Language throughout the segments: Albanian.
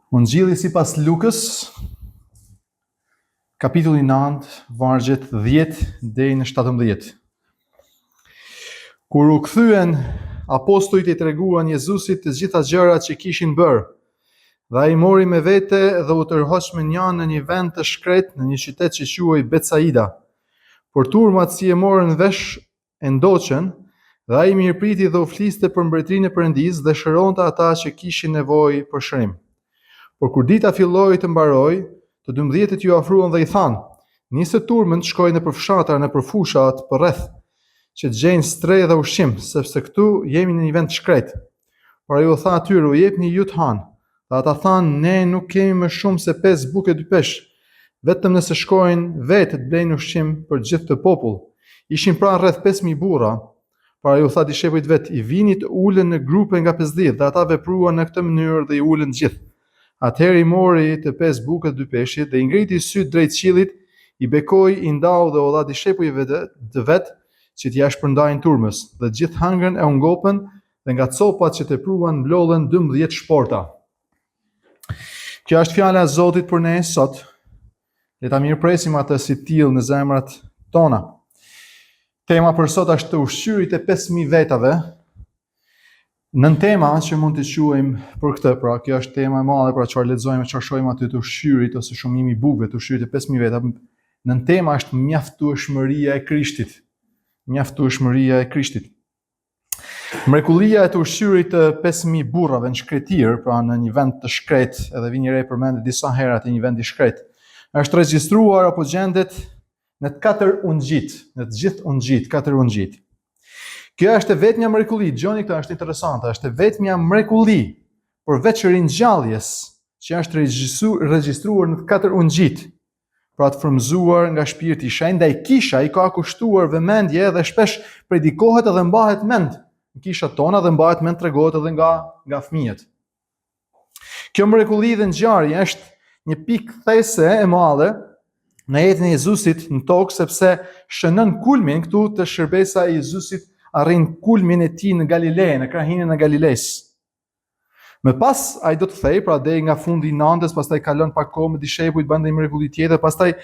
Ungjilli sipas Lukës, kapitulli 9, vargjet 10 deri në 17. Kur u kthyen apostujt i treguan Jezusit të gjitha gjërat që kishin bërë, dhe ai mori me vete dhe u tërhoq me njan në një vend të shkret në një qytet që quhej Betsaida. Por turmat si e morën vesh e ndoqën, dhe ai mirëpriti dhe u fliste për mbretërinë e Perëndisë dhe shëronte ata që kishin nevojë për shërim. Por kur dita filloi të mbaroi, të 12 ju afruan dhe i thanë: "Nisë turmën të shkojnë nëpër fshatra, nëpër fushat përreth, që të gjejnë stre dhe ushqim, sepse këtu jemi në një vend të shkret." Por ai u tha atyre: "U jepni ju të hanë." Dhe ata thanë: "Ne nuk kemi më shumë se 5 bukë e 2 peshë, vetëm nëse shkojnë vetë të blejnë ushqim për gjithë të popull." Ishin pra rreth 5000 burra. Por ai u tha dishepujt vet: "I vini të ulen në grupe nga 50." Dhe ata vepruan në këtë mënyrë dhe i ulën gjithë. Atëherë i mori të 5 bukët 2 peshqit dhe i ngriti syt drejt qiellit, i bekoi, i ndau dhe u dha dishepujve të vet që t'ia shpërndajnë turmës. Dhe gjithë hëngrën e u ngopën dhe nga copat që tepruan mblodhen 12 shporta. Kjo është fjala e Zotit për ne sot. Le ta mirëpresim atë si tillë në zemrat tona. Tema për sot është të ushqyrit e 5000 vetave. Nën tema që mund të quajmë për këtë, pra kjo është tema e madhe për çfarë lexojmë, çfarë shohim aty të ushqyrit ose shumimi i bukëve të ushqyrit e 5000 vetave. Nën tema është mjaftueshmëria e Krishtit. Mjaftueshmëria e Krishtit. Mrekullia e të ushqyrit të 5000 burrave në shkretir, pra në një vend të shkret, edhe vini re përmendet disa herë atë një vend i shkret, është regjistruar apo gjendet në të 4 ungjit, në të gjithë ungjit, 4 ungjit. Kjo është vetmja mrekulli, gjoni këtë është interesante, është vetmja mrekulli përveç ringjalljes që është regjistruar në të 4 ungjit, pra të frymëzuar nga Shpirti i Shenjtë, ndaj kisha i ka kushtuar vëmendje dhe shpesh predikohet edhe mbahet mend në kishat tona dhe mbahet mend tregohet edhe nga fëmijët. Kjo mrekulli dhe ngjarje është një pikë these e madhe në jetën e Jezusit në tokë, sepse shënon kulmin këtu të shërbesa e Jezusit, arrin kulmin e tij në Galile, në krahinën e Galilesë. Më pas ai do të thej, pra deri nga fundi i nëntës, pastaj kalon pak kohë me dishepujt, bën një mrekulli tjetër, pastaj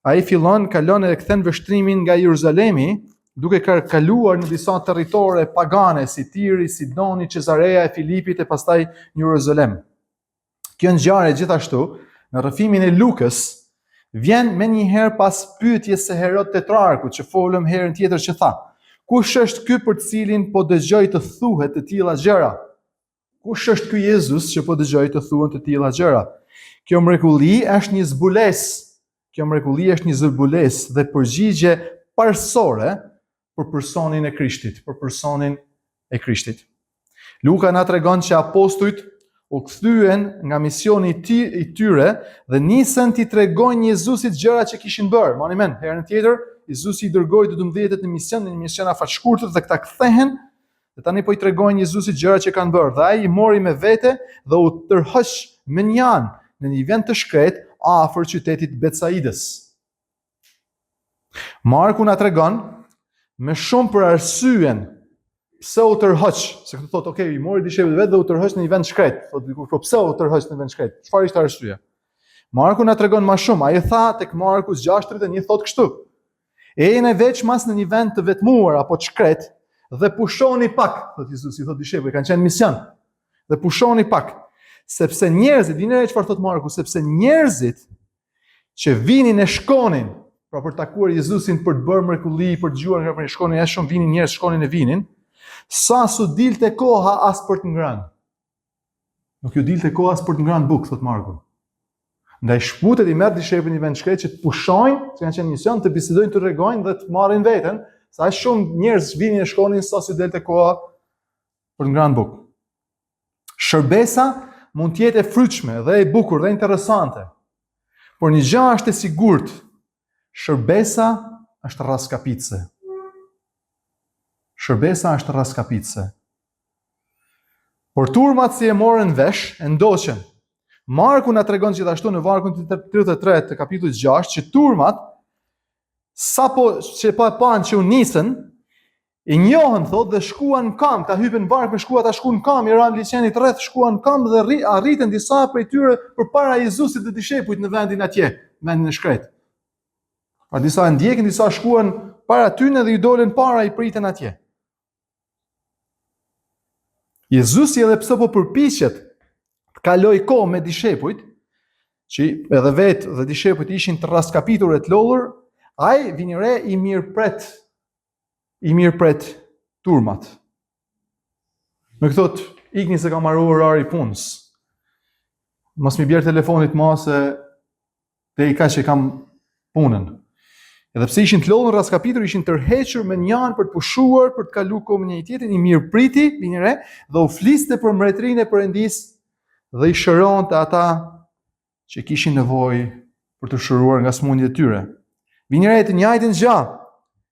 ai kalon e kthen vështrimin nga Jeruzalemi, duke kaluar në disa territore pagane si Tiri, Sidoni, Cezarea e Filipit e pastaj në Jeruzalem. Kjo ngjarje gjithashtu në rrëfimin e Lukës vjen më një herë pas pyetjes së Herod Tetrarku, që folëm herën tjetër që tha: "Kush është ky për të cilin po dëgjoj të thuhet të tilla gjëra?" Kush është ky Jezus që po dëgjoj të thuhen të tilla gjëra? Kjo mrekulli është një zbulesë. Kjo mrekulli është një zbulesë dhe përgjigje parsorë për personin e Krishtit, për personin e Krishtit. Luka na tregon që apostujt u kthyen nga misioni i tyre dhe nisën t'i tregojnë Jezusit gjërat që kishin bërë. Mani men, herën tjetër Jezusi i dërgoi të 12 në një mision afatshkurtër dhe këta kthehen dhe tani po i tregojnë Jezusit gjërat që kanë bërë. Dhe ai i mori me vete dhe u tërhoq me njan në një vend të shkret afër qytetit Betsaidës. Marku na tregon me shumë për arsyen pse u tërhoq, se këtu thotë, okay, i mori dishepujt vet dhe u tërhoq në një vend shkret. Thotë diku, po pse u tërhoq në vend shkret? Çfarë ishte arsyeja? Marku na tregon më shumë. Ai tha tek Marku 6:31 thotë kështu: "Ejeni veçmas në një vend të vetmuar apo të shkret dhe pushoni pak", thotë Jezusi, thotë dishepujt, kanë qenë mision. "Dhe pushoni pak, sepse njerëzit, vini re çfarë thotë Marku, sepse njerëzit që vinin e shkonin, pra për takuar Jezusin, për të bërë mrekulli, për të dëgjuar nga shkonin, as shumë vinin njerëz, shkonin e vinin, sa su dilte koha as për të ngrënë." Nuk ju dilte koha as për të ngrënë bukë, thotë Marku. Ndaj shputet i merr dishepujt në vend shkret që të pushojnë, që kanë qenë mision, të bisedojnë, të rregojnë dhe të marrin veten, sa as shumë njerëz vinin e shkonin sa su dilte koha për të ngrënë bukë. Shërbesa mund të jetë e frytshme dhe e bukur dhe interesante, por një gjë është e sigurt: shërbesa është rrallskapitse. Shërbesa është rrallskapitse. Por turmat si e morën vesh, e ndoqën. Marku na tregon gjithashtu në vargun 33 të kapitullit 6 që turmat sapo që panë që u nisën, I njohën, thot, dhe shkuan në kam, ta hypën barkë, shkuan ta shkuan në kam, i ranë liçenit rreth, shkuan në kam dhe arritën disa prej tyre përpara Jezusit dhe dishepujt në vendin atje, vendin e shkret. Pa disa ndjekin, disa shkuan para tyne dhe i dolën para, i pritën atje. Jezusi edhe pse po përpiqet të kaloj kohë me dishepujt, që edhe vetë dhe dishepujt ishin të raskapitur e të lodhur, ai vini re i mirëpret turmat. Më thot, ikni se kam marrë orari punës. Mos mi bjerë telefonit ma se te i ka që kam punën. Edhe pse ishin të lodhur raskapitur, ishin tërhequr me njanë për të pushuar, për të kaluar kohë me njëri tjetrin, i mirëpriti, vini re, dhe u fliste për mbretërinë e Perëndisë dhe i shëronte ata që kishin nevojë për të shëruar nga smundjet e tyre. Vini re, të njëjtën gjë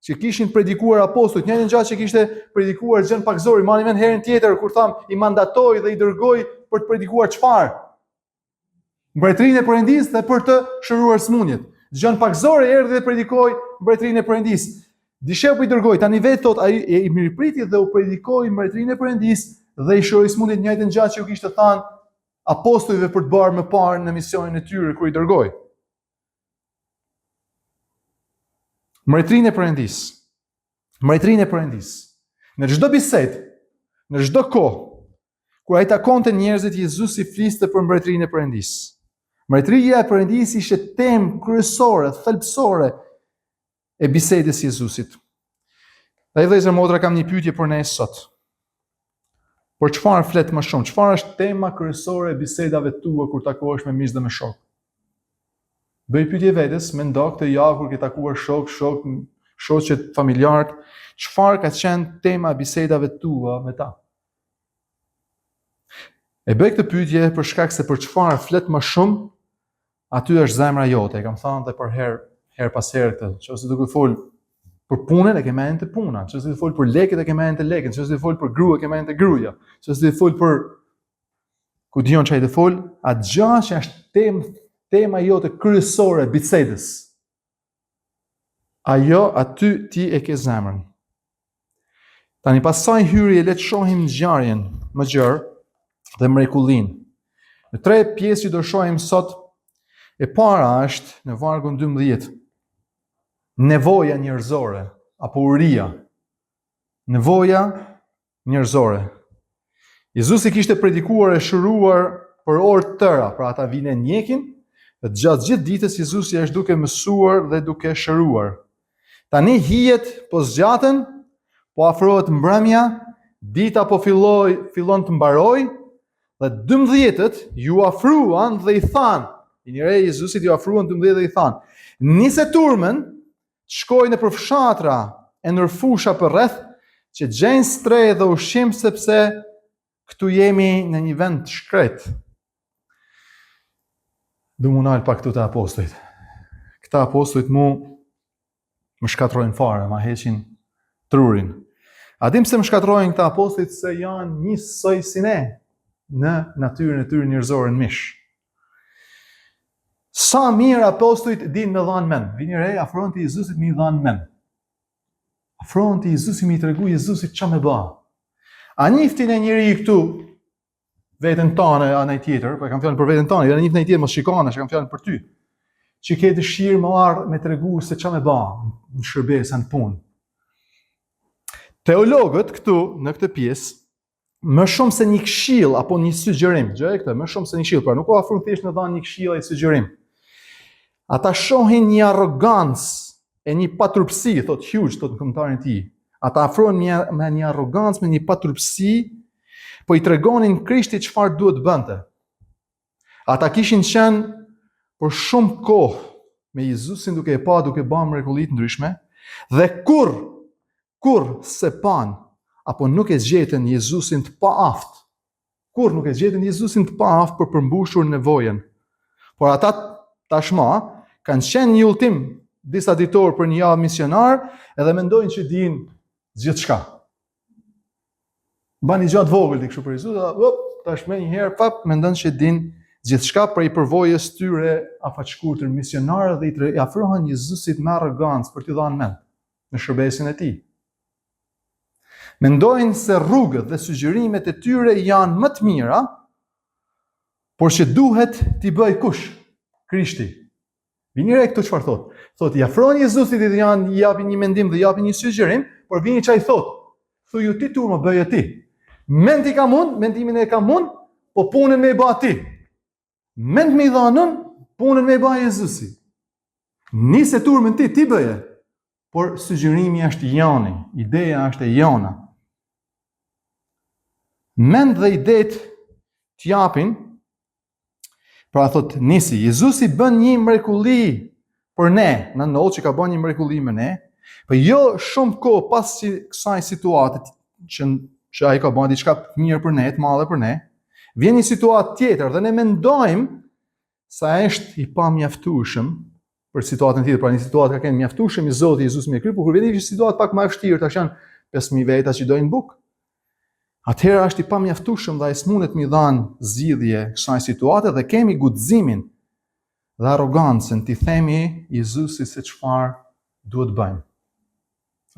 që kishin predikuar apostujt, njëjtën gjë që kishte predikuar Xhan Pakzori, mani men herën tjetër kur tham i mandatoi dhe i dërgoi për të predikuar çfarë? Mbretërinë e Perëndisë dhe për të shëruar smundjet. Xhan Pakzori erdhi dhe predikoi mbretërinë e Perëndisë. Dishepujt i dërgoi, tani vetë thot ai i mirëpriti dhe u predikoi mbretërinë e Perëndisë dhe i shëroi smundjet, njëjtën gjë që u kishte thënë apostujve për të bërë më parë në misionin e tyre kur i dërgoi. Mbretërinë e Perëndisë. Mbretërinë e Perëndisë. Në çdo bisedë, në çdo kohë kur ai takonte njerëzit, Jezusi fliste për mbretërinë e Perëndisë. Mbretëria e Perëndisë ishte temë kryesore, thelbësore e bisedës së Jezusit. Dhe vëllezër, motra, kam një pyetje për ne sot. Por çfarë flet më shumë? Çfarë është tema kryesore e bisedave tua kur takohesh me miq dhe me shok? Bëj pyetje vetes, mendo këtë javë kur ke takuar shoqet familjarët, çfarë ka qenë tema e bisedave tua me ta? E bëj këtë pyetje për shkak se për çfarë flet më shumë, aty është zemra jote. E kam thënë edhe për her pas here këtë. Nëse duhet të fol për punën, e ke mendin të puna. Nëse duhet të fol për lekët, e ke mendin të lekët. Nëse duhet të fol për grua, e ke mendin të gruaja. Nëse duhet të fol për ku dion çaj të fol, atë gjë që është tema jote kryesore e bisedës. Ajo aty ti e ke zemrën. Tani pasaj hyrje, le të shohim ngjarjen më gjerë dhe mrekullinë. Në 3 pjesë që do shohim sot, e para është në vargun 12. Nevoja njerëzore apo uria. Nevoja njerëzore. Jezusi kishte predikuar e shëruar për orë të tëra, pra ata vinë e njekin, dhe gjatë gjithë ditës Jezusi është duke mësuar dhe duke shëruar. Tani hijet po zgjatën, po afrohet mbrëmja, dita po fillon të mbaroj, dhe 12-tët ju afruan dhe i thanë, njëre Jezusit ju afruan 12 dhe i thanë, nise turmën, shkojnë në përfshatra e nërfusha për rreth, që gjejnë stre dhe ushqim sepse këtu jemi në një vend të shkret. Du mu nalë pak këtu të apostujt. Këta apostujt më shkatrojnë fare, ma heqin trurin. A dim se më shkatrojnë këta apostujt se janë njësoj si ne në natyrën e tyre njerëzore në mish. Sa mirë apostujt din me dhanë men. Vini re, afrohen të Jezusit me i dhanë men. Afrohen të Jezusit me i tregu Jezusit që me ba. A njiftin e njëri këtu, veten tonë anaj tjetër, po kam fjalën për veten tonë, jo një anaj tjetër mos shikone, kam fjalën për ty. Që ke dëshirë më ardh me tregu se ç'a më bë në shërbesa në punë. Teologët këtu në këtë pjesë më shumë se një këshill apo një sugjerim, gjëja këtë, më shumë se një këshill, pra nuk u afron thjesht në dhanë një këshill ai sugjerim. Ata shohin një arrogancë e një paturpsi, thot Hughes, thot në komentarin e tij. Ata afrohen me një arrogancë, me një paturpsi, po i tregonin Krishtit çfarë duhet bënte. Ata kishin qenë për shumë kohë me Jezusin duke e pa, duke bërë mrekulli të ndryshme, dhe kur se pan apo nuk e gjetën Jezusin të paaft. Kur nuk e gjetën Jezusin të paaft për përmbushur nevojën. Por ata tashmë kanë qenë një ultim disa ditor për një javë misionar edhe mendojnë që dinë gjithçka. Bani gjatë vogël kështu për Jezus, tashmë një herë pap mendon që dinë gjithçka për i përvojës tyre afatshkurtër misionare dhe i afrohen Jezusit me arrogancë për t'i dhënë mend në shërbesin e tij. Mendojnë se rrugët dhe sugjerimet e tyre janë më të mira, por që duhet t'i bëj kush? Krishti. Vini re këtu çfarë thot? Thot, i afroni Jezusit dhe japin një mendim dhe japin një sugjerim, por vini çaj thot. Thuaj ju ti turma bëj ti. Mendi kam unë, mendimin e kam unë, po punën me i bë ti. Mend me i dhanën, punën me i bë Jezusi. Nisë turmën ti bëje, por sugjerimi është jani, ideja është e jana. Mend dhe idet t'japin, pra thot nisi, Jezusi bën një mrekulli për ne, në ndodh që ka bën një mrekulli me ne, por jo shumë kohë pas kësaj situate që ai ka bën diçka të mirë për ne, të madhe për ne, vjen një situatë tjetër dhe ne mendojmë se është i pamjaftueshëm për situatën tjetër, pra një situatë ka qenë mjaftueshëm i Zotit Jezus me kry, por kur vjen një situatë pak më e vështirë, tash janë 5000 veta që dojnë bukë. Atëherë është i pamjaftueshëm dhe ai s'mundet mi dhanë zgjidhje kësaj situate dhe kemi guximin dhe arrogancën t'i themi Jezusit se çfarë duhet bëjmë.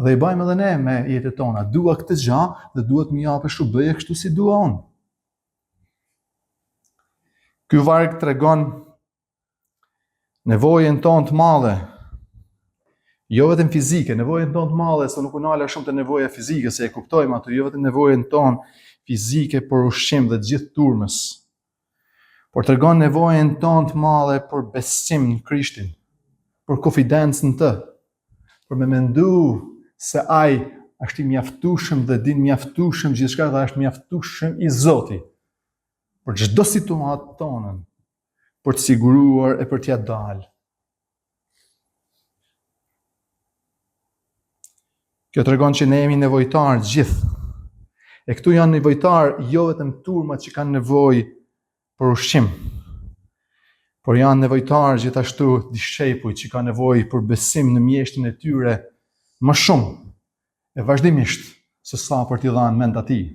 Dhe i bëjmë edhe ne me jetën tona. Dua këtë gjë dhe duhet më japësh u bëje kështu si dua unë. Ky varg tregon nevojën tonë të madhe, jo vetëm fizike, nevojën tonë të madhe, se nuk unala shumë të nevoja fizike, se e kuptojmë ato, jo vetëm nevojën tonë fizike për ushqim dhe gjithë turmës, por tregon nevojën tonë të madhe për besim në Krishtin, për konfidencën të, për me mendu se ai është i mjaftueshëm dhe din mjaftueshëm gjithçka dhe është mjaftueshëm i Zotit për çdo situatë tonën, për të siguruar e për t'ia dalë. Kjo tregon që ne jemi nevojtar gjithë. E këtu janë nevojtar jo vetëm turmat që kanë nevojë për ushqim, por janë nevojtar gjithashtu dishepuj që kanë nevojë për besim në mjeshtin e tyre më shumë e vazhdimisht se sa për t'i dhënë mend atij.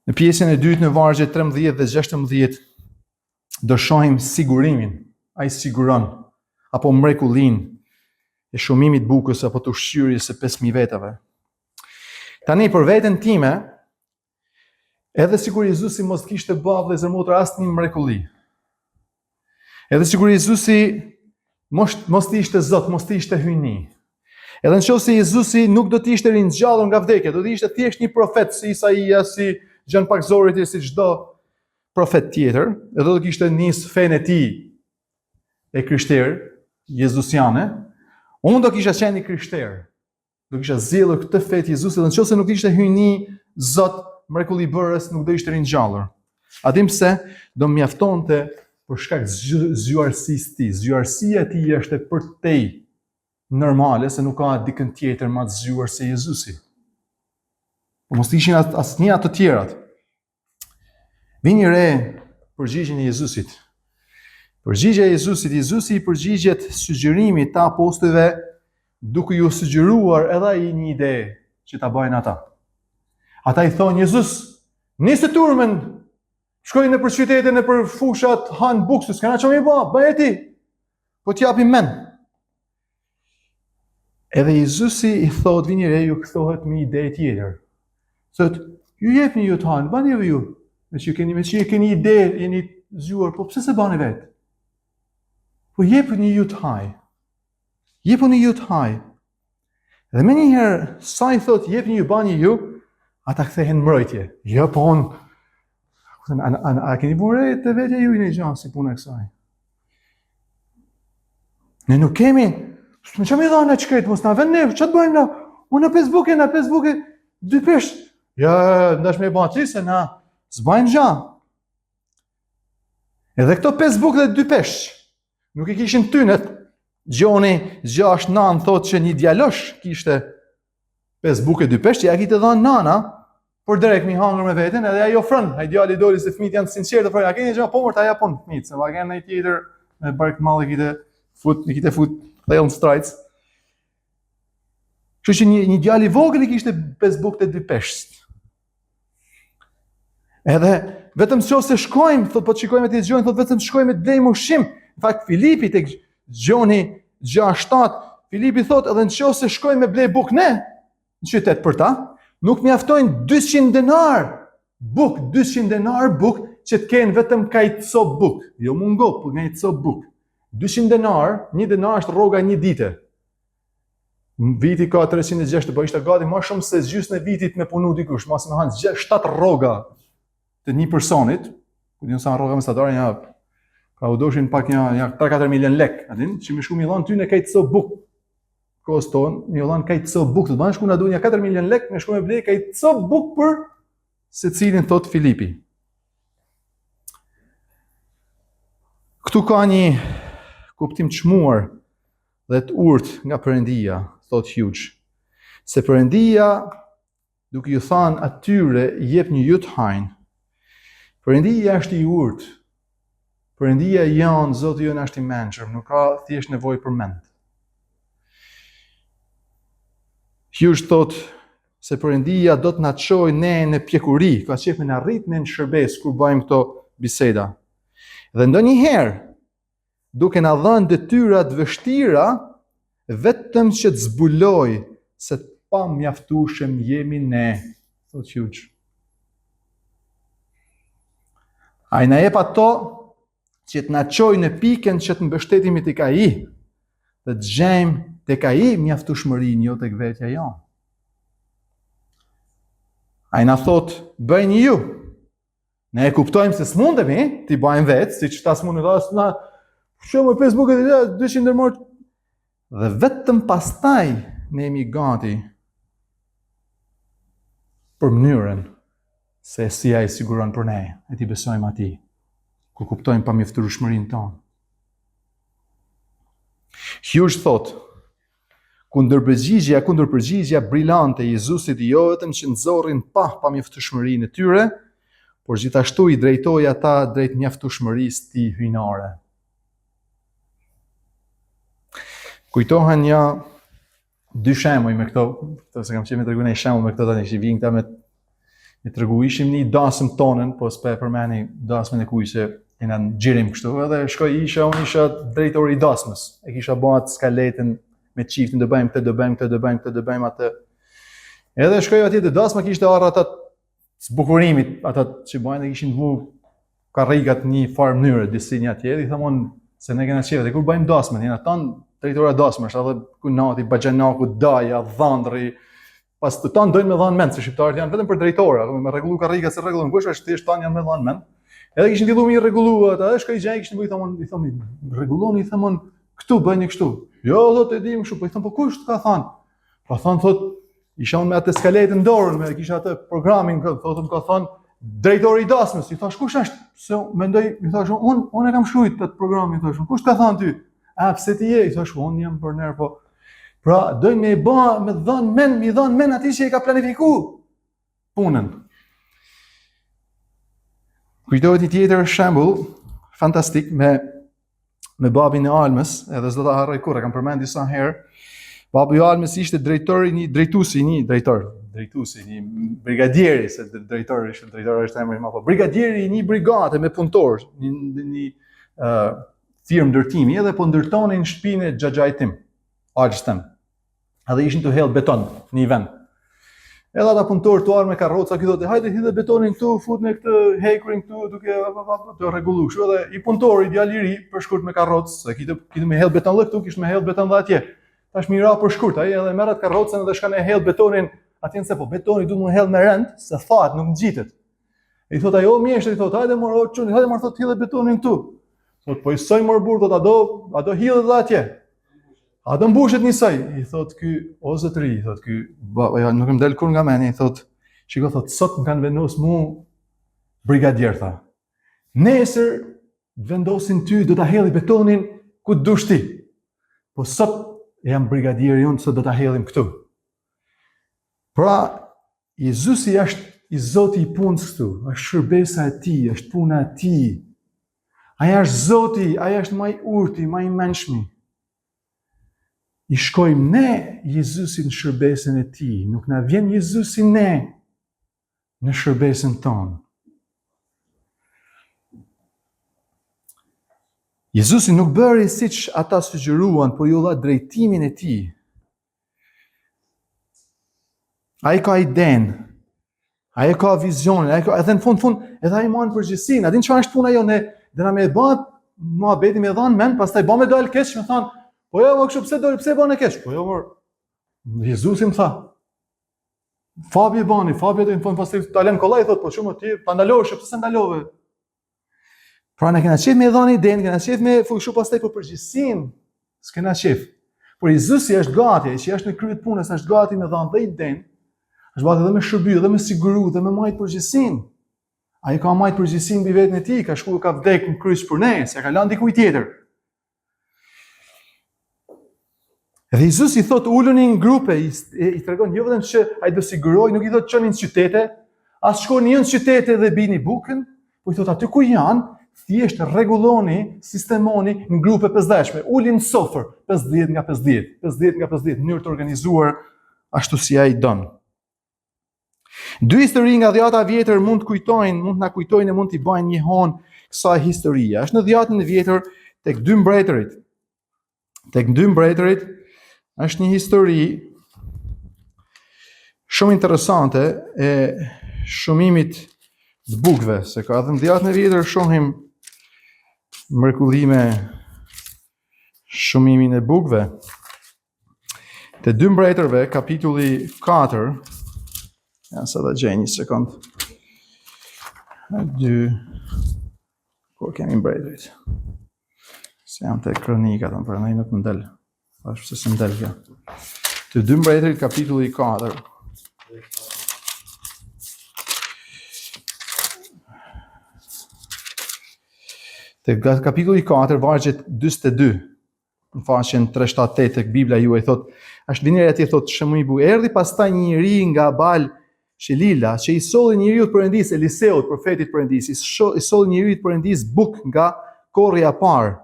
Në pjesën e dytë në vargjet 13 dhe 16 do shohim sigurimin, ai siguron apo mrekullin e shumimit bukës apo të ushqyerjes së 5000 vetave. Tani për veten time, edhe sikur Jezusi mos kishte bërë dhe zërmotra asnjë mrekulli. Edhe sikur Jezusi mos të ishte Zot, mos të ishte hyjni. Edhe nëse Jezusi nuk do të ishte ringjallur nga vdekja, do të ishte thjesht një profet si Isaia, si Gjan Pakzorit, si çdo profet tjetër, edhe do të kishte nis fenë e tij e krishterë jezusiane, unë do kisha qenë një krishterë. Do kisha zgjedhur këtë fe të Jezusit, dhe nëse nuk ishte hyjni Zot mrekullibërës, nuk do ishte ringjallur. A dim pse? Do mjaftonte për shkak zgjuarsisë të tij. Zgjuarsia e tij është e përtej normale, se nuk ka dikën tjetër më të zgjuar se Jezusi. Mos ishin asnjë ato tjerat. Vini re përgjigjen e Jezusit. Përgjigja e Jezusit, Jezusi i përgjigjet sugjerimit të apostujve duke ju sugjeruar edhe ai një ide që ta bëjnë ata. Ata i thonë Jezus, nisë turmën, shkojnë në për qytete, në për fushat, hanë bukë, s'kana që mi bëj e ti, po t'japim men. Edhe Jezusi i thot, vini re, ju këthohet me ide tjetër. Thot, ju jepni ju të hanë, bani ju, me që keni ide, jeni zgjuar, po pse se bani vetë? Po jepni ju të haj. Jepni ju të haj. Dhe me njëherë, sa i thot, jepni ju, bani ju, ata kthehen mbrojtje. Jo, po unë, a keni bure të vetja ju i një gjanë si punë e kësaj? Ne nuk kemi, me që me dhane që kretë, mos në vend ne, që të bëjmë na? Unë në Facebooke, 2 peshë. Ja, ndash me bënë 3, se na s'bajnë gjanë. Edhe këto Facebook dhe 2 peshë, nuk i kishin tynet. Gjoni 6-9 thot që një djalosh kishte Facebook e 2 peshë, që ja kite dhanë nana, por drejk mi hangër me veten, edhe ajo ofron, ai djali doli se fëmijët janë sinqertë, thonë, a keni gjë po mort, ajo pun fëmijët, se vagen ai tjetër me bark malli kite fut thellë strajc. Kështu që një djali i vogël i kishte Facebook të 2 peshë. Edhe vetëm nëse shkojmë, thot po shikojmë te Gjoni, thot vetëm shkojmë të blejmë ushqim. Në fakt Filipi tek Gjoni 6:7 Filipi thot, edhe nëse shkojmë me ble buk ne në qytet për ta, nuk mjaftojnë 200 denar buk, 200 denar buk që të kenë vetëm kajtëso buk. Jo mungo, por kajtëso buk. 200 denar, 1 denar është rroga 1 dite. Viti ka 360, po ishte gati më shumë se gjysmë e vitit me punu dikush, mos më hanë 7 rroga të një personit, ku diun sa rroga mesatare ja ka u doshin pak ja 3-4 milion lek, a din, që më shku mi dhon ty në kajtëso buk. Koston, mi dhon kajtëso buk, të banë shku na duan ja 4 milion lek, më shku me blej kajtëso buk për secilin thot Filipi. Këtu ka një kuptim të çmuar dhe të urtë nga Perëndia, thot Hughes. Se Perëndia, duke ju thënë atyre jep një ju të hajnë. Perëndia është i urtë. Perëndia janë, Zoti jonë është i mençur, nuk ka thjesht nevojë për mend. Hughes thot se Perëndia do të na çojë ne në pjekuri, ka qef me na rrit në shërbes kur bëjmë këto biseda. Dhe ndonjëherë, duke na dhënë detyra të vështira, vetëm që të zbuloj se të pa mjaftueshëm jemi ne, thot Hughes. Ai na jep ato që të na çojë në pikën që të mbështetemi tek ai, dhe të gjejmë tek ai mjaftueshmërinë, jo tek vetja jonë. Ai na thot, bëjni ju. Ne e kuptojmë se s'mundemi t'i bëjmë vetë, siç ta s'mundemi na shohim në Facebook e 200 ndërmor. Dhe vetëm pastaj ne jemi gati për mënyrën se si ai siguron për ne, e t'i besojmë atij, kur kuptojmë pamjaftueshmërinë tonë. Hughes thot, kundërpërgjigja brillante e Jezusit jo vetëm që nxorrin pa pamjaftueshmërinë e tyre, por gjithashtu i drejtoi ata drejt mjaftueshmërisë të tij hyjnore. Kujtohen ja 2 shembuj me këto, se kam qenë me tregu një shembull me këto tani, që vijnë këta me tregu, ishim një dasëm tonën, po s'pe përmeni dasmën e kuj që jena në gjirim kështu, edhe unë isha drejtori i dasmës, e kisha bëhat skaletën me çiftin, do bëjmë atë. Edhe shkoj atje te dasma, kishte arra ata zbukurimit, ata që bëjnë, kishin vu karrigat një farë mënyre, disi një atje, i thamon se ne kena qeve, dhe kur bëjmë dasmën, jena tanë drejtora dasmës, edhe kunati, bajanaku, daja, dhandri, pas të tanë dojnë me dhanë mend, se shqiptarët janë vetëm për drejtora, me rregullu karrigat se rregullon kush, është thjesht tanë janë me dhanë mend. Edhe kishin filluar mi rregulluar ata, edhe shkoi gjej, kishin i thonë, rregulloni, i themon, këtu bëjni kështu. Jo, thotë e dim kështu, po i thon po kush ka thënë? Po thon thotë, isha unë me atë skaletën dorën, me kisha atë programin, thotë më ka thënë drejtori i dasmës. I thash kush është? Se mendoj, i thash unë e kam shkruajt atë programin, i thash. Kush ka thënë ty? A pse ti je? I thash unë jam për nerv, po. Pra, dojnë me bë, me dhën mend atij që e ka planifikuar punën. Kujtohet një tjetër shembull fantastik me babin e Almës, edhe s'do ta harroj kurrë, kam përmend disa herë. Babu i Almës ishte një brigadieri, se drejtori është emri më, po brigadieri i një brigade me punëtor, një firmë ndërtimi, edhe po ndërtonin shtëpinë e xhaxhait tim, aqës tim. Edhe ishin të hellë beton në një vend. Edhe ata punëtorë të arë me karroca, ky thotë, hajde hidhe betonin këtu, fut në këtë hekurin këtu, duke të rregullu kështu, edhe i punëtori djalë i ri për shkurt me karrocë, se kitë me hell beton këtu, kishte me hell beton dhe atje. Tash mira për shkurt, ai edhe merret karrocën edhe shkon e hell betonin atje, se po betoni duhet të hell me rend, se thahet nuk ngjitet. I thotë ajo mjeshtri, i thotë, hajde mor, çuni, hajde mor, thotë hidhe betonin këtu. Thotë po i soj mor burr, thotë ado hidhet edhe atje. A do mbushet njësoj, i thot ky, o zotëri, i thot ky, nuk më del kur nga meni, i thot, shiko, thot, sot më kanë vendos mu brigadier, tha. Nesër vendosin ty, do ta hedhi betonin ku dush ti. Po sot jam brigadieri unë, sot do ta hedhim këtu. Pra, Jezusi është i Zoti i punës këtu, është shërbesa e tij, është puna e tij. Ai është Zoti, ai është më i urti, më i mençmi. I shkojmë ne Jezusin në shërbesën e tij, nuk na vjen Jezusi ne në shërbesën tonë. Jezusi nuk bëri siç ata sugjeruan, por ju dha drejtimin e tij. Ai ka idenë, ai ka vizionin, edhe në fund edhe ai marrën përgjegjësinë. A din çfarë është puna jonë? Dhe na më bën muhabeti më dhan men, pastaj bën me dal keq, më thon, po jo, kështu pse bën e keq? Po jo, Jezusi më tha. Fabi bani, Fabi do të thon pastaj ta lëm kollaj, thot, po shumë ti ta ndalosh, pse se ndalove? Pra ne kena qef me dhani idenë, kena qef me fushu pastaj për përgjegjësinë. S'kena qef. Por Jezusi është gati, që është në krye të punës, është gati me dhanë dhe idenë. Është gati edhe me shërby, edhe me siguru, dhe me majtë përgjegjësinë. Ai ka majtë përgjegjësinë mbi veten e tij, ka shkuar ka vdekë në kryq për ne, se ka lënë dikujt tjetër. Dhe Jezusi thot uluni në grupe, i tregon jo vetëm që ai do siguroj, nuk i thot çonin në qytete, as shkoni në qytete dhe bini bukën, po i thot aty ku janë, thjesht rregulloni, sistemoni në grupe 50-shme, ulin në sofër, 50 nga 50, 50 nga 50, në mënyrë të organizuar ashtu si ai don. Dy histori nga dhjata vjetër mund të na kujtojnë e mund t'i bëjnë një hon kësaj historie. Është në dhjatën e vjetër tek dy mbretërit. Tek dy mbretërit është një histori shumë interesante e shumimit të bukëve, se ka edhe në dhjatën e vjetër shohim mrekullime shumimin e bukëve. Te dy mbretërve, kapitulli 4, sa da gjej një sekund. Kur kemi mbretërit? Se jam te kronikat, për nëjë nuk më del. Ashtë se se më del kjo. Te dy mbretërit, kapitulli 4. Te kapitulli 4, vargjet 42, në faqen 378 tek Bibla juaj thot, është vineri atje thot shembull i bukur. Erdhi pastaj një njeri nga Baal Shelila, që i solli njeriu të Perëndis, Eliseut, profetit Perëndis, i solli njeriu të Perëndis buk nga korri i parë.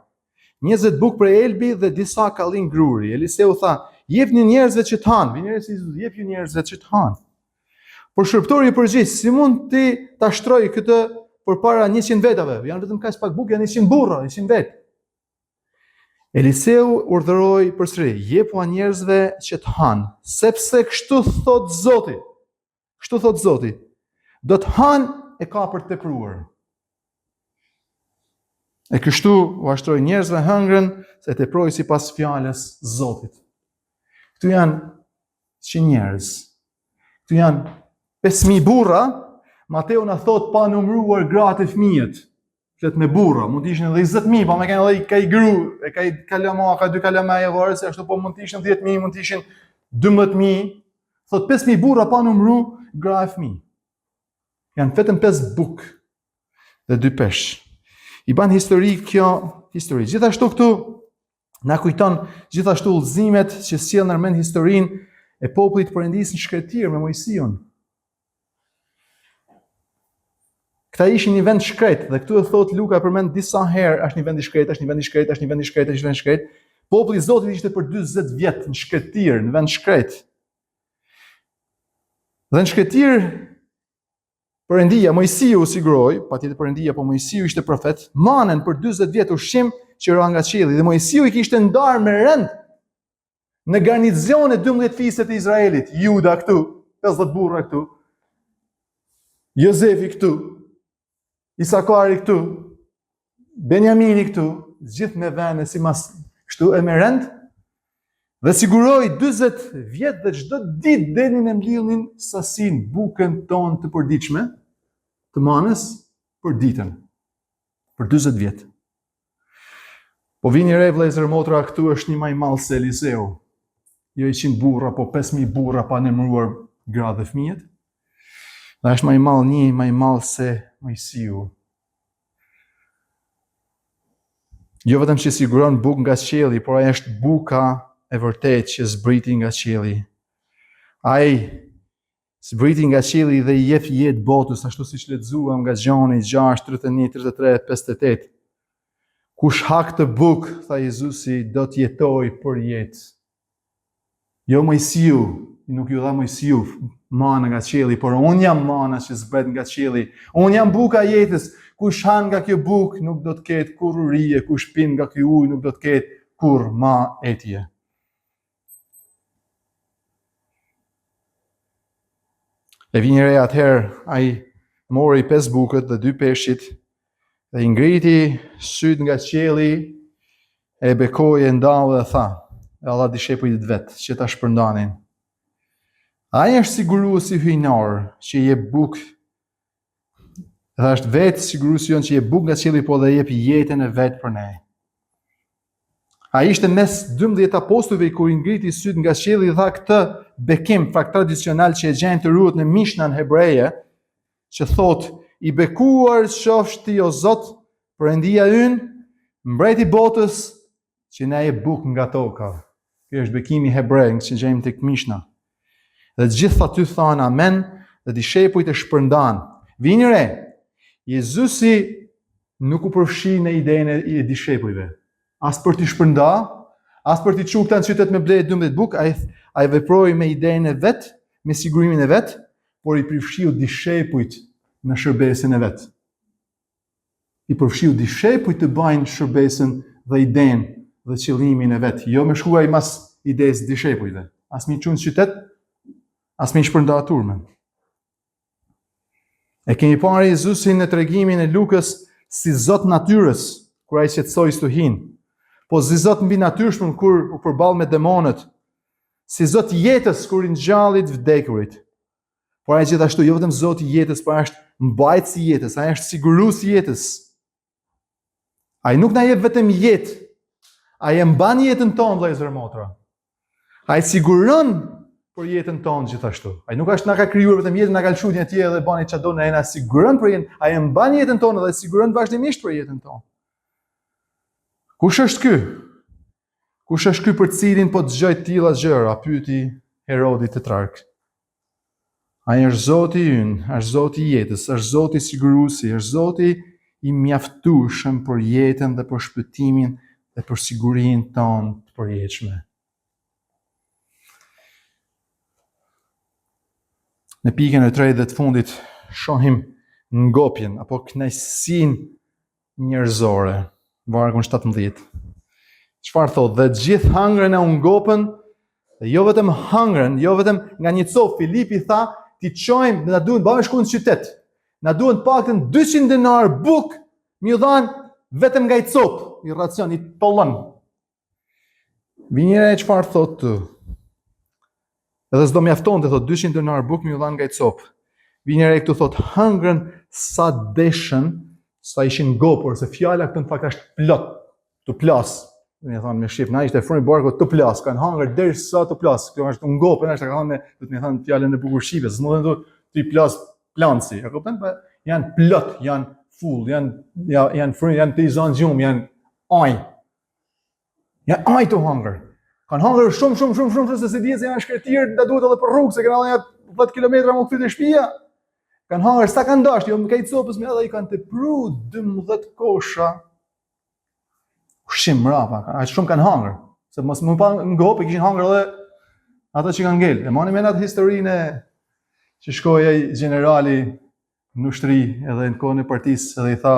20 buk për elbi dhe disa kallin gruri. Eliseu tha, jepni njerëzve që të hanë. Vineri si jep ju njerëzve që të hanë. Por shërptori i përgjigj, si mund ti ta shtroj këtë përpara 100 vetave? Janë vetëm kaq pak bukë, janë 100 burra, 100 vet. Eliseu urdhëroi përsëri, jepu njerëzve që të hanë, sepse kështu thot Zoti. Kështu thot Zoti. Do të hanë e ka për të tepruar. E kështu u ashtroi njerëzve hëngrën, se teproi sipas fjalës Zotit. Këtu janë 100 njerëz. Këtu janë 5000 burra. Mateu na thot pa numëruar gratë e fëmijët. Flet me burra, mund të ishin edhe 20000, po më kanë edhe ka i gru, e ka i kalama, ka dy kalama e varë, se ashtu po mund të ishin 10000, mund të ishin 12000. Thot 5000 burra pa numëru gra e fëmijë. Janë vetëm 5 buk dhe 2 peshë. I ban histori kjo histori. Gjithashtu këtu na kujton gjithashtu udhëzimet që sjell në mend historinë e popullit Perëndis në shkretir me Mojsiun. Këta ishin një vend shkret, dhe këtu e thot Luka përmend disa herë, është një vend i shkret, është një vend i shkret, është një vend i shkret, është një vend i shkret. Populli i Zotit ishte për 40 vjet në shkretir, në vend shkret. Dhe në shkretir Perëndia, Mojsiu siguroi, patjetër Perëndia, po Mojsiu ishte profet, manen për 40 vjet ushqim që ra nga qielli, dhe Mojsiu i kishte ndarë me rënd në garnizone 12 fiset e Izraelit, Juda këtu, 50 burra këtu, Jozefi këtu, Isakari këtu, Benjamini këtu, gjithë me vene si mas kështu e me rënd, dhe siguroi 40 vjet dhe çdo ditë denin e mlillnin sasin bukën tonë të përditshme të manës për ditën, për 40 vjet. Po vini re vëllezër motra, këtu është një më i madh se Eliseu. Jo 100 burra, po 5000 burra pa numëruar gra dhe fëmijët. Dhe është më i madh se Mojsiu. Jo vetëm që siguron bukë nga qielli, por ai është buka e vërtet që zbriti nga qielli. Ai zbriti nga qielli dhe i jep jetë botës, ashtu siç lexuam nga Gjoni 6, 31, 33, 58. Kush hak të bukë, tha Jezusi, do të jetojë për jetë. Jo Mojsiu, nuk ju dha Mojsiu mana nga qielli, por unë jam mana që zbret nga qielli. Unë jam buka e jetës. Kush han nga kjo bukë nuk do të ketë kurrë rije, kush pin nga ky ujë nuk do të ketë kurrë ma etje. E vini re atëherë, ai mori 5 bukët dhe 2 peshqit dhe i ngriti syt nga qielli, e bekoi e ndau dhe tha, e alla dishepujt vet që ta shpërndanin. Ai është siguruesi hyjnor që i jep bukë, dhe është vetë siguruesi jon që i jep bukë nga qielli, po dhe jep jetën e vet për ne. Ai ishte mes 12 apostujve kur i ngriti syt nga qielli dhe tha këtë bekim fakt tradicional që e gjen të ruhet në Mishnën hebreje, që thot, i bekuar qofsh ti o Zot, Perëndia ynë, mbreti i botës, që na jep bukë nga toka. Ky është bekimi hebrej që gjejmë tek Mishna. Dhe të gjithë aty thanë amen dhe dishepujt e shpërndan. Vini re, Jezusi nuk u përfshi në idenë e dishepujve. As për t'i shpërnda, as për t'i çuar këta në qytet me blej 12 bukë, ai veproi me idenë e vet, me sigurimin e vet, por i përfshiu dishepujt në shërbesin e vet. I përfshiu dishepujt të bajnë shërbesin dhe idenë dhe qëllimin e vet, jo me shkuaj mas idesë dishepujve. As mi çuar në qytet, as mi shpërnda turmën. E kemi parë Jezusin në tregimin e Lukës si Zot natyrës, kur ai qetësoi stuhin, po si Zot mbi natyrshëm kur u përball me demonët, si Zot jetës kur i ngjalli të vdekurit. Por ai gjithashtu jo vetëm Zoti i jetës, por është mbajtësi i jetës, ai është siguruesi i jetës. Ai nuk na jep vetëm jetë, ai e mban jetën tonë, vëllezër e motra. Ai siguron për jetën tonë gjithashtu. Ai nuk është na ka krijuar vetëm jetën, na ka lëshuar një tjetër dhe bani çdo ne na siguron për jetën, ai e mban jetën tonë dhe siguron vazhdimisht për jetën tonë. Kush është ky? Kush është ky për cilin po dëgjoj të tilla gjëra? Pyeti Herodi tetrark. Ai është Zoti ynë, është Zoti i jetës, është Zoti siguruesi, është Zoti i mjaftueshëm për jetën dhe për shpëtimin dhe për sigurinë tonë të përjetshme. Në pikën e tretë dhe të fundit shohim ngopjen apo kënaqësinë njerëzore, vargu 17. Çfarë thotë? Dhe gjithë hëngrën e u ngopën, dhe jo vetëm hëngrën, jo vetëm nga një copë. Filipi tha, ti çojmë, na duhet bëjmë shku në qytet. Na duhet paktën 200 denar bukë, më u dhan vetëm nga i copë, i racion, i tollën. Vini re çfarë thotë tu? Edhe s'do mjaftonte, thot 200 denar bukë më u dhan nga i copë. Vini re këtu thot hëngrën sa deshën, sa ishin ngopur, se fjala këtu në fakt është plot, të plas. Më thonë me shqip, na ishte froni barku të plas, kanë hëngër derisa të plas. Kjo është ngopën, është ka thënë, do të më thonë fjalën e bukur shqipe, s'do të thotë ti plas planci. E kupton? Janë plot, janë full, janë froni, janë të zonë gjum, janë aj. Janë aj të hëngër. Kanë hëngër shumë se si dihet se janë shkretir, nda duhet edhe për rrugë, se kanë edhe 10 kilometra më këtu te shtëpia. Kanë hëngër sa kanë dashur, jo më kaq copës me edhe i kanë tepru 12 kosha. Ushqim mrapa, aq shumë kanë hëngër, se mos më pa ngopë kishin hëngër edhe ata që kanë ngel. E mani mend atë historinë që shkoi ai generali në ushtri edhe në kohën e partisë, edhe i tha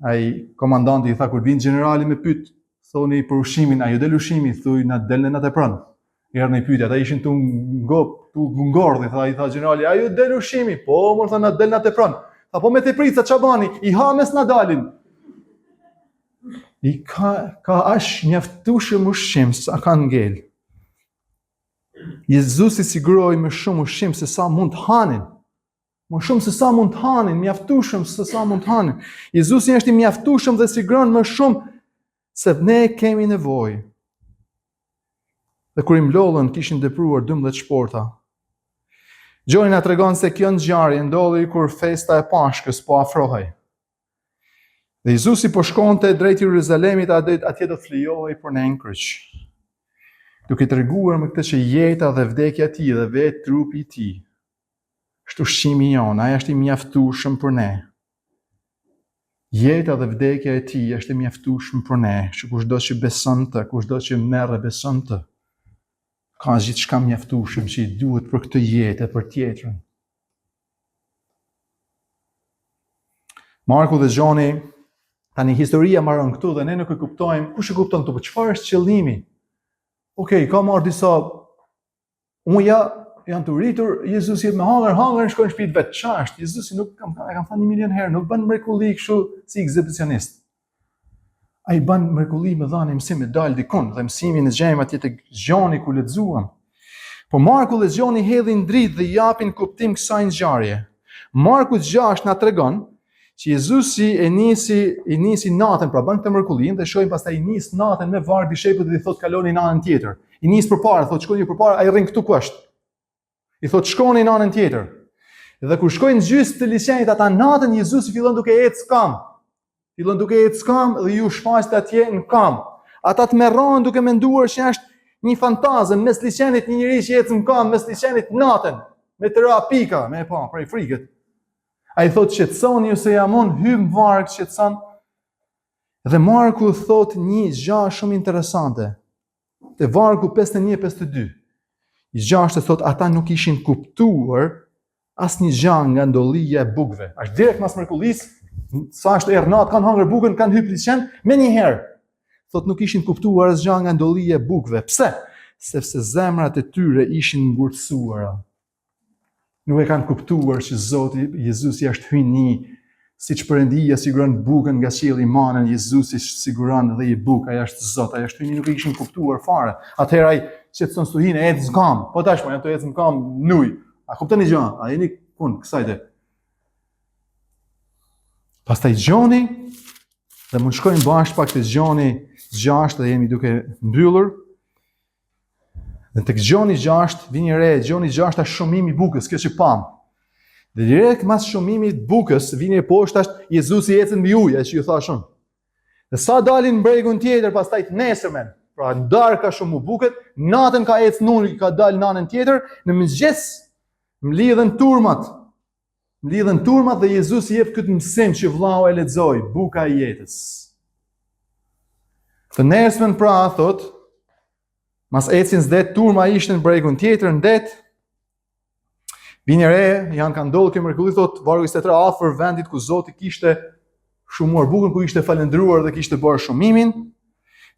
ai komandanti i tha kur vin generali me pyet, thoni për ushqimin, a ju del ushqimi, thuj na del në natë pranë. Erdhën i pyetja, ata ishin tu ngordhi, i tha generali, a ju del ushqimi? Po, më tha na del natë pranë. Tha po me teprica ç'a bani? I ha mes na dalin. I ka ash mjaftueshëm ushqim sa kanë ngel. Jezusi siguroi më shumë ushqim se sa mund të hanin. Më shumë se sa mund të hanin, mjaftueshëm se sa mund të hanin. Jezusi është i mjaftueshëm dhe siguron më shumë se ne kemi nevojë. Dhe kur i mlodhën kishin tepruar 12 shporta. Gjoni na tregon se kjo ngjarje ndodhi kur festa e Pashkës po afrohej. Dhe Jezusi po shkonte drejt Jeruzalemit, atje do të flijohej për ne në kryq. Duke treguar me këtë që jeta dhe vdekja e tij dhe vetë trupi i tij është ushqimi jon, ai është i mjaftueshëm për ne. Jeta dhe vdekja e tij është e mjaftueshme për ne, që kushdo që beson të, kushdo që merr e beson të, ka gjithçka mjaftueshëm që i duhet për këtë jetë e për tjetrën. Marku dhe Gjoni, tani historia marrën këtu dhe ne nuk e kuptojmë, kush e kupton këtu, po çfarë është qëllimi? Okej, ka marrë disa uja, janë të rritur, Jezusi me hangër, shkojnë në shtëpitë vet. Çfarë është? Jezusi nuk kam thënë 1.000.000 herë, nuk bën mrekulli kështu si ekzibicionist. Ai bën mrekulli me dhënë mësim me dal dikun, dhe mësimin e gjejmë atje tek Gjoni ku lexuam. Po Marku dhe Gjoni hedhin dritë dhe japin kuptim kësaj ngjarje. Marku 6 na tregon që Jezusi i nisi natën, pra bën këtë mrekullim dhe shohim pastaj i nis natën me varg dishepujt dhe i thot kaloni në anën tjetër. I nis përpara, thot shkoni përpara, ai rrin këtu ku është. I thot shkoni në anën tjetër. Dhe kur shkojnë në gjysmë të liçenit ata natën, Jezusi fillon duke ecë kam. Dhe ju shfaqet atje në kam. Ata të merron duke menduar se është një fantazëm mes liçenit, një njerëz që ecën në kam mes liçenit natën, me tëra pika, me pa prej frikët. Ai thot shqetësoni ju se jam unë, hym varg shqetëson. Dhe Marku thot një gjë shumë interesante. Te vargu 51-52. I 6 thot ata nuk ishin kuptuar asnjë gjë nga ndollia e bukëve. Është direkt mas mrekullisë, sa është erë natë, kanë hangër bukën, kanë hyrë liçen, me një herë. Thot nuk ishin kuptuar asgjë nga ndollia e bukëve. Pse? Sepse zemrat e tyre ishin ngurtësuara. Nuk e kanë kuptuar që Zoti Jezusi është hyjni, siç Perëndia siguron bukën nga qielli manën, Jezusi siguron dhe i bukë, ai është Zot, ai është hyjni, nuk e kishin kuptuar fare. Atëherë ai qetson stuhin e ecën kam. Po tash janë të ecën kam nuj. A kuptoni gjë? A jeni kun kësajte? Pastaj Gjoni, dhe mund shkojmë bashkë pak te Gjoni 6 dhe jemi duke mbyllur. Dhe tek Gjoni 6 vini re, Gjoni 6 është shëmimi i bukës, kjo që pam. Dhe direkt mas shëmimit të bukës vini poshtë është Jezusi ecën mbi ujë, që ju thash unë. Dhe sa dalin në bregun tjetër pastaj të nesërmen, pra në darkë ka shumë bukët, natën ka ecë nuni, ka dalë në anën tjetër, në mëngjes mlidhen turmat dhe Jezusi jep këtë mësim që vllau e lexoi, buka e jetës. Të nesërmen pra thot, mas ecin s'det, turma ishte në bregun tjetër, në det, vini re, janë kanë ndodhur kjo mrekulli, thot, vargu 23 afër vendit ku Zoti kishte shumuar bukën, ku ishte falendruar dhe kishte bërë shëmimin.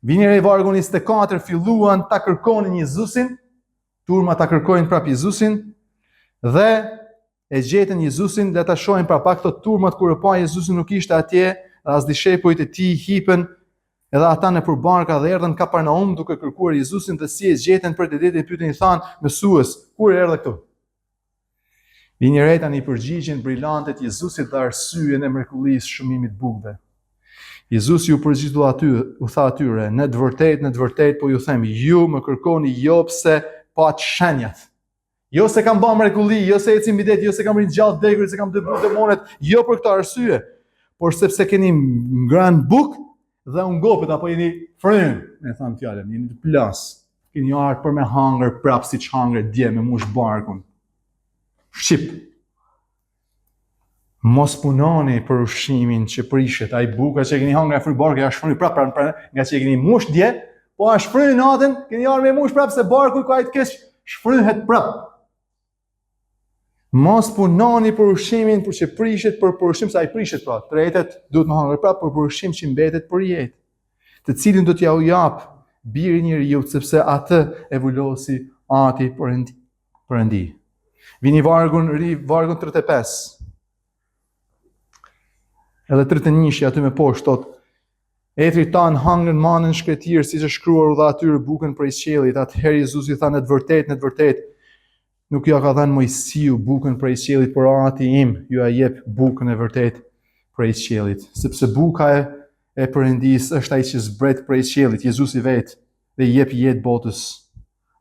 Vini re, vargu 24 filluan ta kërkonin Jezusin, turma ta kërkojnë prap Jezusin, dhe e gjetën Jezusin, le ta shohim pra pak këto turmat kur e pa Jezusin nuk ishte atje, as dishepujt e tij hipën, edhe ata në përbarka dhe erdhën Kapernaum duke kërkuar Jezusin dhe si e gjetën për të ditë e pyetën i thanë, mësues, kur erdhe këtu? Vini re tani përgjigjen brillante të Jezusit dhe arsyeën e mrekullisë shëmimit bukëve. Jezusi u përgjigju aty, u tha atyre, në të vërtetë po ju them, ju më kërkoni jo pse pat shenjat. Jo se kam bërë mrekulli, jo se ecim mbi det, jo se kam rritë gjallë degrit, se kam dëbuar demonet, jo për këtë arsye, por sepse keni ngrënë bukë dhe unë gopët, apo jeni frym, me thanë fjallën, jeni të plas, keni ardhur për me hangër prap si që hangër dje me mush barkun. Shqip. Mos punoni për ushqimin që prishet, ai buka që keni hangër e fry barkë, është fry prap nga që keni mush dje, po është fry natën, keni ardhur me mush prap se barku ka ai të keq shfryhet prap. Mos punoni për ushqimin për që prishet, për ushqim sa i prishet pra. Tretet duhet më hangër prapë për ushqim që mbetet për jetë, të cilin do t'ja u jap biri njeriu, sepse atë e vulosi Ati Perëndi. Vini vargun 35. Edhe 31 aty me poshtë thot: Etri tan hangën manën shkretir, siç është shkruar, u dha atyre bukën prej qiellit. Atëherë Jezusi tha, në të vërtetë, nuk ja ka dhënë Mojsiu bukën prej qiellit, por Ati im ju a jep bukën e vërtetë prej qiellit, sepse buka e Perëndisë është ai që zbret prej qiellit, Jezusi vetë, dhe i jep jetë botës.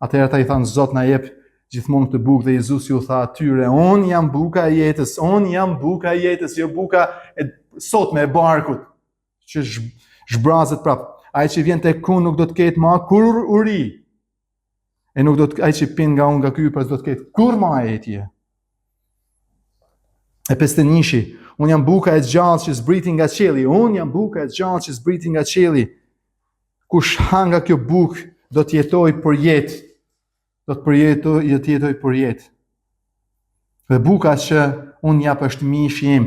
Atëherë ata i thanë, Zot na jep gjithmonë këtë bukë, dhe Jezusi u tha atyre, unë jam buka e jetës, jo buka e sotme e barkut që zhbrazet prap. Ai që vjen tek unë nuk do të ketë më kur uri. E nuk do të, ai që pin nga unë nga ky pas do të ketë kur më etje. E 51, unë jam buka e gjallë që zbriti nga qielli. Kush ha nga kjo bukë do të jetojë për jetë. Dhe buka që unë jap është mishi im.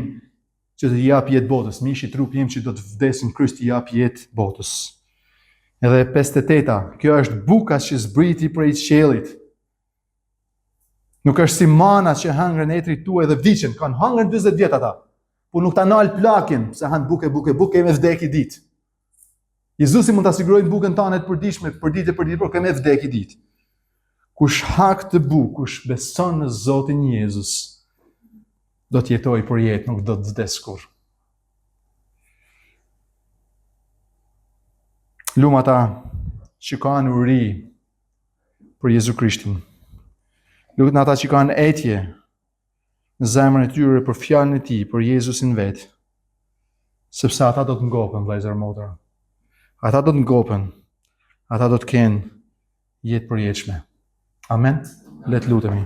që të jap jetë botës, mishi trupi im që do të vdesë në kryq të jap jetë botës. Edhe 58-a, kjo është buka që zbriti prej qiellit. Nuk është si mana që hangren etrit tuaj dhe vdiqen, kanë hangren 40 vjet ata, por nuk ta nal plakin, se han buke me vdekje ditë. Jezusi mund ta sigurojë bukën tonë të përditshme, për ditë, por kemë vdekje ditë. Kush hak të bukë, kush beson në Zotin Jezus, do të jetoj për jetë, nuk do të vdes kur. Lumë ata që kanë uri për Jezu Krishtin. Lumë ata që kanë etje në zemrën e tyre për fjalën e tij, për Jezusin vetë. Sepse ata do të ngopen, vëllezër motra. Ata do të ngopen. Ata do të kenë jetë përjetshme. Amen. Le të lutemi.